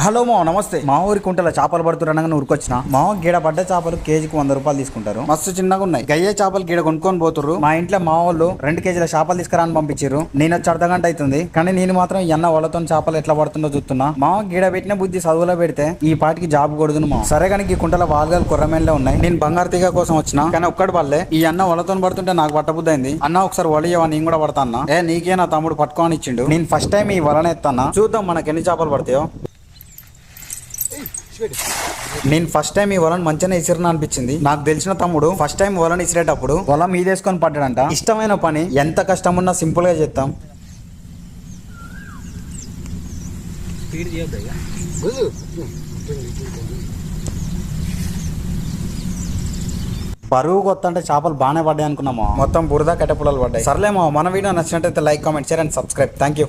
Hello మా నమస్తే. మా ఊరి కుంటల చేపలు పడుతురనగా ఉరికొచ్చిన మా గీడ పడ్డ చేపలు కేజీకి 100 రూపాయలు తీసుకుంటారు. మస్తు చిన్నగా ఉన్నాయి. గయ్యే చేపలు గీడ కొనుక్కొని పోతుర్రు. మా ఇంట్లో మా వాళ్ళు 2 కేజీల చేపలు తీసుకురాని పంపించారు. నేను వచ్చి అర్ధగంట అవుతుంది, కానీ నేను మాత్రం ఎన్న వాళ్ళతో చేపలు ఎట్లా పడుతుందో చూస్తున్నా. మా గీడ పెట్టిన బుద్ధి చదువులో పెడితే ఈ పాటికి జాబ్ కొడుదును. మా సరే కానీ ఈ కుంటల వాల్గాలు కుర్రమేన్లే ఉన్నాయి. నేను బంగారు తీగ కోసం వచ్చిన, కానీ ఒక్కడి పల్లె ఈ అన్న వాళ్ళతో పడుతుంటే నాకు పట్టబుద్ధి అయింది. అన్న ఒకసారి వలియవా, నేను కూడా పడతాన్నా. నీకే నా తమ్ముడు పట్టుకొని ఇచ్చిండు. నేను ఫస్ట్ టైం ఈ వలన ఎత్తానా, చూద్దాం మనకి ఎన్ని చేపలు పడతాయో. నేను ఫస్ట్ టైం ఈ వలను మంచిగా ఇసిరిన అనిపించింది. నాకు తెలిసిన తమ్ముడు ఫస్ట్ టైం వలను ఇసిరేటప్పుడు వల మీదేసుకొని పడ్డాడంట. ఇష్టమైన పని ఎంత కష్టం ఉన్నా సింపుల్ గా చేస్తాం. పరువు కొత్త అంటే చేపలు బాగానే పడ్డాయి అనుకున్నామా, మొత్తం బురద కట్టెపుల్లలు పడ్డాయి. సర్లేమో మన వీడియో నచ్చినట్టయితే like, comment, share and subscribe. Thank you.